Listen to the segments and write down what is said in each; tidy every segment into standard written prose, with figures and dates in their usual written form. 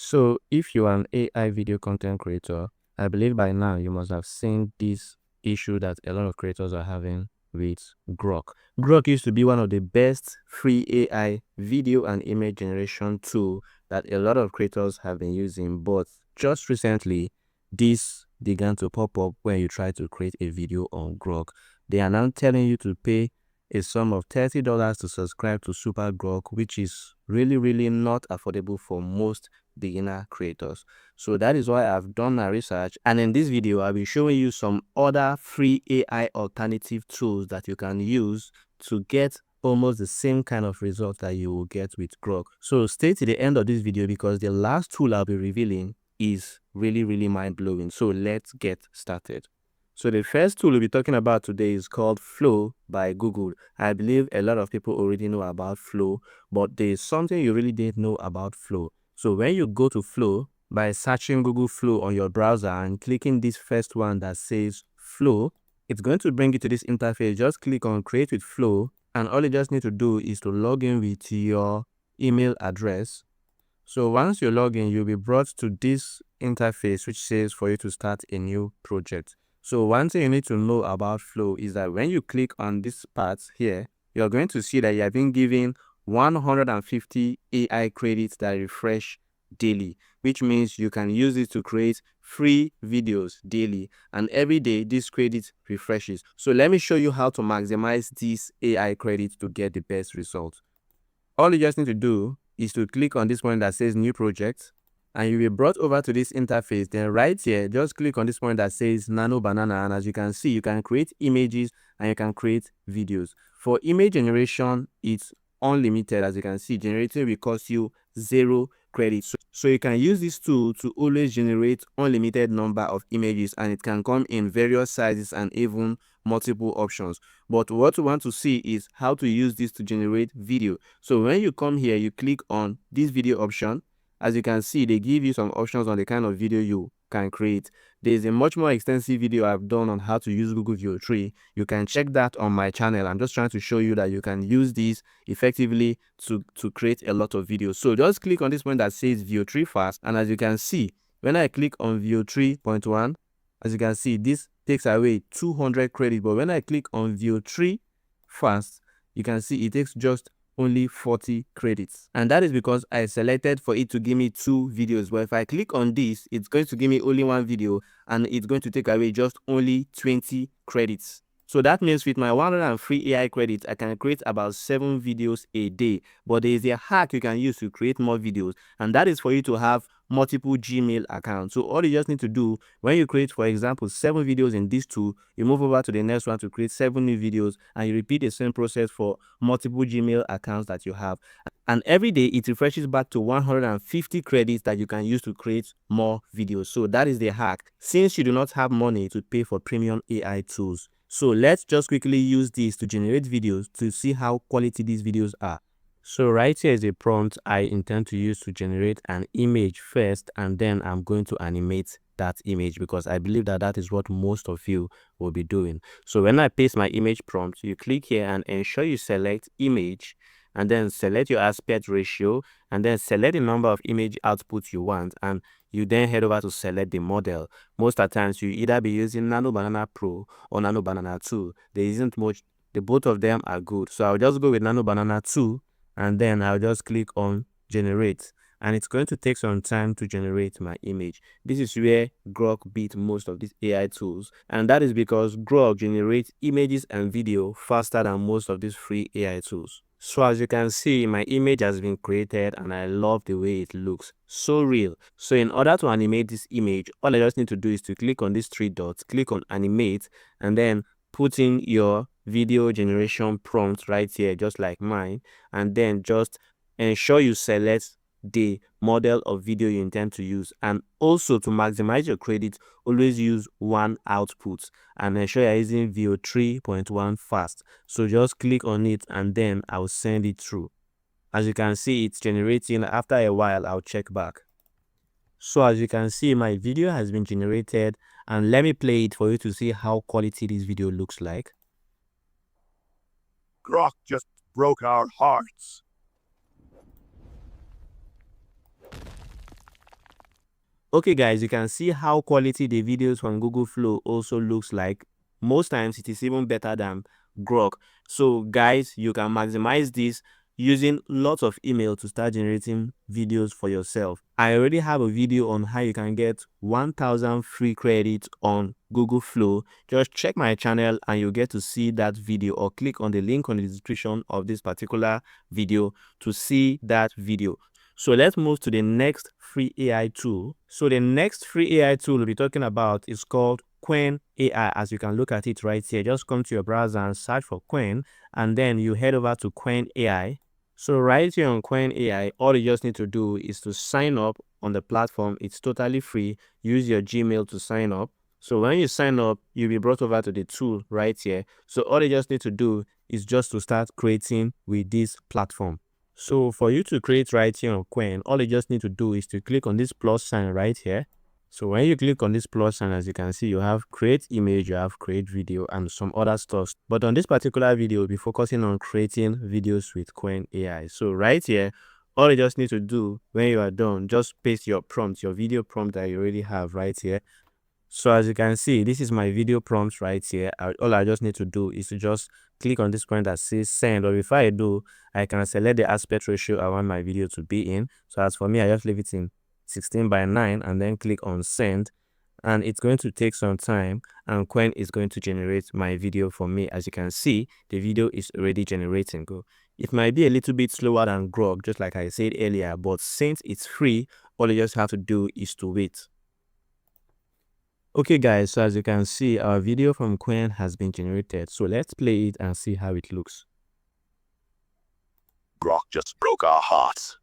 So if you are an AI video content creator, I believe by now you must have seen this issue that a lot of creators are having with Grok. Grok used to be one of the best free AI video and image generation tool that a lot of creators have been using, but just recently this began to pop up when you try to create a video on Grok. They are now telling you to pay a sum of $30 to subscribe to Super Grok, which is really not affordable for most beginner creators. So that is why I've done my research, and in this video I'll be showing you some other free AI alternative tools that you can use to get almost the same kind of result that you will get with Grok. So stay to the end of this video because the last tool I'll be revealing is really mind-blowing. So let's get started. So the first tool we'll be talking about today is called Flow by Google. I believe a lot of people already know about Flow, but there is something you really didn't know about Flow. So when you go to Flow, by searching Google Flow on your browser and clicking this first one that says Flow, it's going to bring you to this interface. Just click on Create with Flow, and all you just need to do is to log in with your email address. So once you log in, you'll be brought to this interface which says for you to start a new project. So one thing you need to know about Flow is that when you click on this part here, you're going to see that you have been given 150 AI credits that refresh daily, which means you can use it to create free videos daily, and every day this credit refreshes. So let me show you how to maximize these AI credits to get the best result. All you just need to do is to click on this one that says new project, and you'll be brought over to this interface. Then right here, just click on this one that says nano banana, and as you can see, you can create images and you can create videos. For image generation, it's unlimited. As you can see, generating will cost you 0 credits. So you can use this tool to always generate unlimited number of images, and it can come in various sizes and even multiple options. But what we want to see is how to use this to generate video. So when you come here, you click on this video option. As you can see, they give you some options on the kind of video you can create. There's a much more extensive video I've done on how to use Google Veo 3. You can check that on my channel. I'm just trying to show you that you can use this effectively to create a lot of videos. So just click on this one that says Veo 3 fast, and as you can see, when I click on Veo 3.1, as you can see, this takes away 200 credits, but when I click on Veo 3 fast, you can see it takes just only 40 credits, and that is because I selected for it to give me 2 videos. But if I click on this, it's going to give me only 1 video, and it's going to take away just only 20 credits. So that means with my 103 AI credits, I can create about 7 videos a day. But there is a hack you can use to create more videos, and that is for you to have multiple Gmail accounts. So all you just need to do, when you create, for example, 7 videos in this tool, you move over to the next one to create 7 new videos, and you repeat the same process for multiple Gmail accounts that you have. And every day it refreshes back to 150 credits that you can use to create more videos. So that is the hack, since you do not have money to pay for premium AI tools. So let's just quickly use this to generate videos to see how quality these videos are. So right here is a prompt I intend to use to generate an image first, and then I'm going to animate that image because I believe that that is what most of you will be doing. So when I paste my image prompt, you click here and ensure you select image, and then select your aspect ratio, and then select the number of image outputs you want, and you then head over to select the model. Most of the times you either be using Nano Banana Pro or Nano Banana 2. There isn't much, the both of them are good. So I'll just go with Nano Banana 2, and then I'll just click on generate, and it's going to take some time to generate my image. This is where Grok beat most of these AI tools, and that is because Grok generates images and video faster than most of these free AI tools. So as you can see, my image has been created and I love the way it looks. So real. So in order to animate this image, all I just need to do is to click on these 3 dots, click on animate, and then put in your video generation prompt right here, just like mine, and then just ensure you select the model of video you intend to use. And also, to maximize your credit, always use one output and ensure you're using Veo 3.1 fast. So just click on it and then I'll send it through. As you can see, it's generating. After a while, I'll check back. So as you can see, my video has been generated, and let me play it for you to see how quality this video looks like. Grok just broke our hearts. Okay guys, you can see how quality the videos from Google Flow also looks like. Most times it is even better than Grok. So guys, you can maximize this using lots of email to start generating videos for yourself. I already have a video on how you can get 1000 free credits on Google Flow. Just check my channel and you'll get to see that video, or click on the link on the description of this particular video to see that video. So let's move to the next free AI tool. So the next free AI tool we'll be talking about is called Qwen AI. As you can look at it right here, just come to your browser and search for Qwen, and then you head over to Qwen AI. So right here on Qwen AI, all you just need to do is to sign up on the platform. It's totally free. Use your Gmail to sign up. So when you sign up, you'll be brought over to the tool right here. So all you just need to do is just to start creating with this platform. So for you to create right here on Qwen, all you just need to do is to click on this plus sign right here. So when you click on this plus sign, as you can see, you have create image, you have create video, and some other stuff. But on this particular video, we'll be focusing on creating videos with Qwen AI. So right here, all you just need to do when you are done, just paste your prompt, your video prompt that you already have right here. So as you can see, this is my video prompt right here. All I just need to do is to just click on this point that says send, or if I do, I can select the aspect ratio I want my video to be in. So as for me, I just leave it in 16:9 and then click on send, and it's going to take some time, and Qwen is going to generate my video for me. As you can see, the video is already generating. It might be a little bit slower than Grok, just like I said earlier, but since it's free, all you just have to do is to wait. Okay guys, so as you can see, our video from Qwen has been generated. So let's play it and see how it looks. Grok just broke our hearts.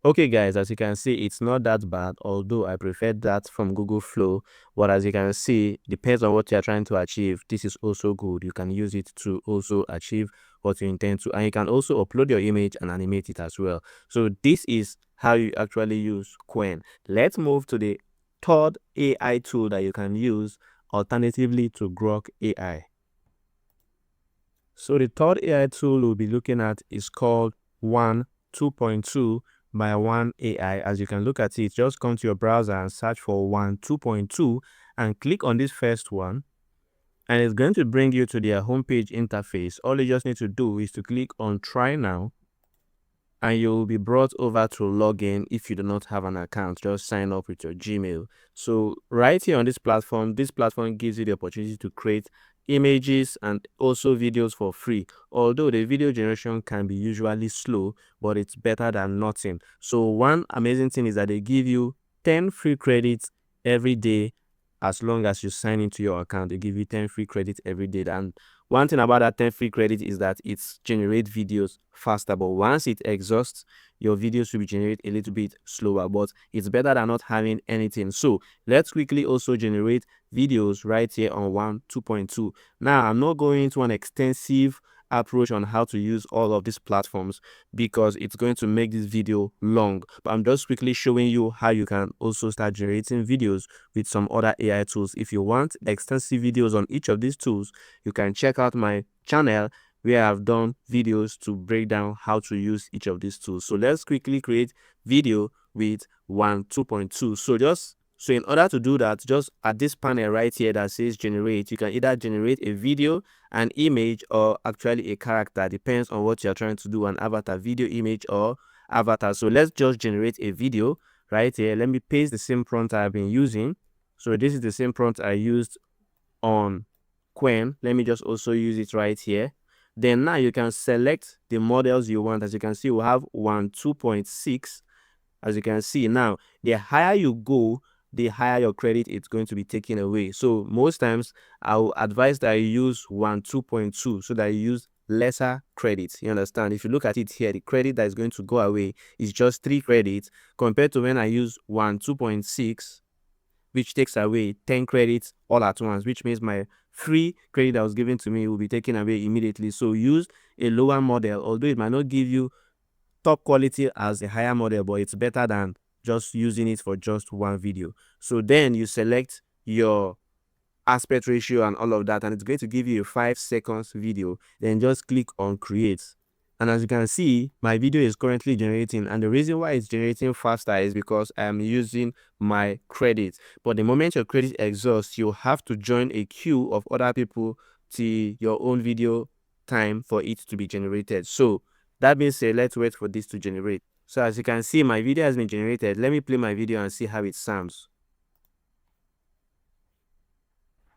Okay guys, as you can see, it's not that bad, although I prefer that from Google Flow. But as you can see, depends on what you're trying to achieve. This is also good. You can use it to also achieve what you intend to. And you can also upload your image and animate it as well. So this is how you actually use Qwen. Let's move to the third AI tool that you can use alternatively to Grok AI. So the third AI tool we'll be looking at is called Qwen 2.2 by Qwen AI. As you can look at it, just come to your browser and search for Qwen 2.2 and click on this first one, and it's going to bring you to their homepage interface. All you just need to do is to click on try now, and you'll be brought over to login. If you do not have an account, just sign up with your Gmail. So right here on this platform gives you the opportunity to create images and also videos for free. Although the video generation can be usually slow, but it's better than nothing. So one amazing thing is that they give you 10 free credits every day. As long as you sign into your account, they give you 10 free credits every day. And one thing about that 10 free credits is that it generates videos faster, but once it exhausts, your videos will be generated a little bit slower, but it's better than not having anything. So let's quickly also generate videos right here on Qwen 2.2. Now, I'm not going into an extensive approach on how to use all of these platforms because it's going to make this video long, but I'm just quickly showing you how you can also start generating videos with some other AI tools. If you want extensive videos on each of these tools, you can check out my channel where I've done videos to break down how to use each of these tools. So let's quickly create video with Qwen 2.2. So in order to do that, just at this panel right here that says generate, you can either generate a video, an image, or actually a character. Depends on what you're trying to do, an avatar, video, image, or avatar. So let's just generate a video right here. Let me paste the same prompt I've been using. So this is the same prompt I used on Qwen. Let me just also use it right here. Then now you can select the models you want. As you can see, we have Qwen 2.6. As you can see now, the higher you go, the higher your credit is going to be taken away. So most times I will advise that you use Qwen 2.2 so that you use lesser credits. You understand? If you look at it here, the credit that is going to go away is just 3 credits compared to when I use Qwen 2.6, which takes away 10 credits all at once, which means my free credit that was given to me will be taken away immediately. So use a lower model, although it might not give you top quality as a higher model, but it's better than just using it for just one video. So then you select your aspect ratio and all of that, and it's going to give you a 5 seconds video. Then just click on create, And as you can see, my video is currently generating, and the reason why it's generating faster is because I am using my credits. But the moment your credit exhausts, you have to join a queue of other people till your own video time for it to be generated. So that being said, let's wait for this to generate. So as you can see, my video has been generated. Let me play my video and see how it sounds.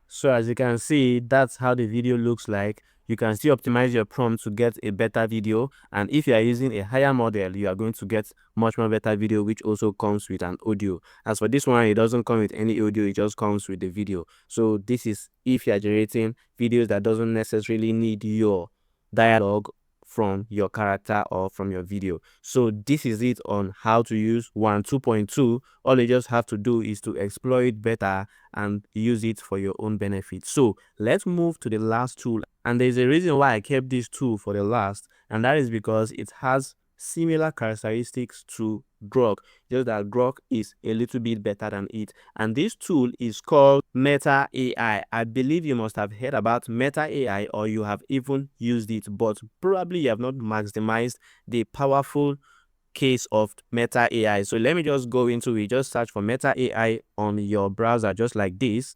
So as you can see, that's how the video looks like. You can still optimize your prompt to get a better video, and if you are using a higher model, you are going to get much more better video, which also comes with an audio. As for this one, it doesn't come with any audio, it just comes with the video. So this is if you are generating videos that doesn't necessarily need your dialogue from your character or from your video. So this is it on how to use Qwen 2.2. All you just have to do is to exploit better and use it for your own benefit. So let's move to the last tool, and there's a reason why I kept this tool for the last, and that is because it has similar characteristics to Grok, just that Grok is a little bit better than it. And this tool is called Meta AI. I believe you must have heard about Meta AI, or you have even used it, but probably you have not maximized the powerful case of Meta AI. So let me just go into it. Just search for Meta AI on your browser just like this,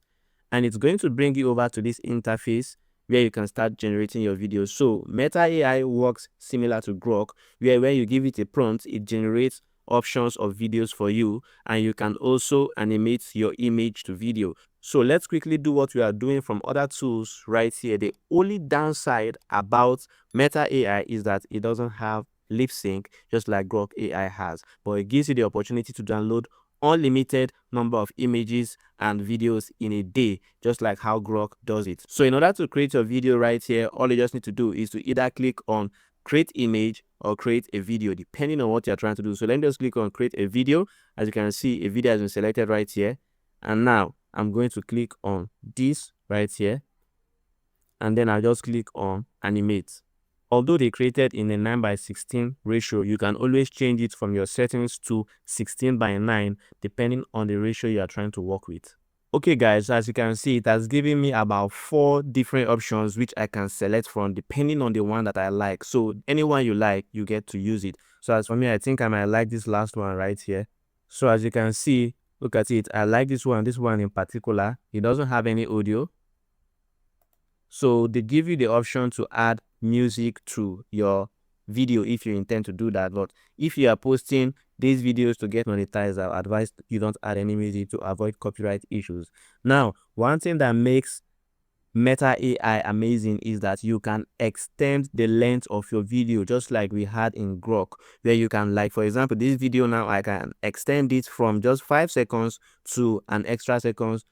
and it's going to bring you over to this interface where you can start generating your videos. So Meta AI works similar to Grok, where when you give it a prompt, it generates options of videos for you, and you can also animate your image to video. So let's quickly do what we are doing from other tools right here. The only downside about Meta AI is that it doesn't have lip sync just like Grok AI has, but it gives you the opportunity to download unlimited number of images and videos in a day, just like how Grok does it. So in order to create your video right here, all you just need to do is to either click on create image or create a video, depending on what you're trying to do. So let me just click on create a video. As you can see, a video has been selected right here, and now I'm going to click on this right here, and then I'll just click on animate. Although they created in a 9:16 ratio, you can always change it from your settings to 16:9 depending on the ratio you are trying to work with. Okay guys, as you can see, it has given me about 4 different options which I can select from depending on the one that I like. So anyone you like, you get to use it. So as for me, I think I might like this last one right here. So as you can see, look at it, I like this one in particular. It doesn't have any audio. So they give you the option to add music to your video if you intend to do that. But if you are posting these videos to get monetized, I advise you don't add any music to avoid copyright issues. Now, one thing that makes Meta AI amazing is that you can extend the length of your video, just like we had in Grok, where you can, like for example, this video now, I can extend it from just 5 seconds to an extra seconds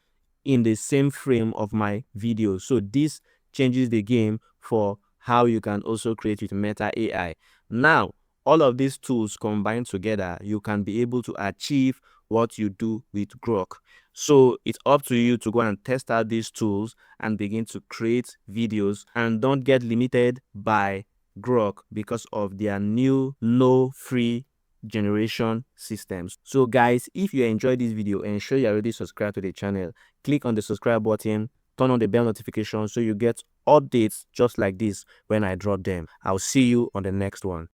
in the same frame of my video. So this changes the game for how you can also create with Meta AI. Now, all of these tools combined together, you can be able to achieve what you do with Grok. So it's up to you to go and test out these tools and begin to create videos, and don't get limited by Grok because of their new no free generation systems. So guys, if you enjoyed this video, ensure you're already subscribed to the channel. Click on the subscribe button, turn on the bell notification so you get updates just like this when I drop them. I'll see you on the next one.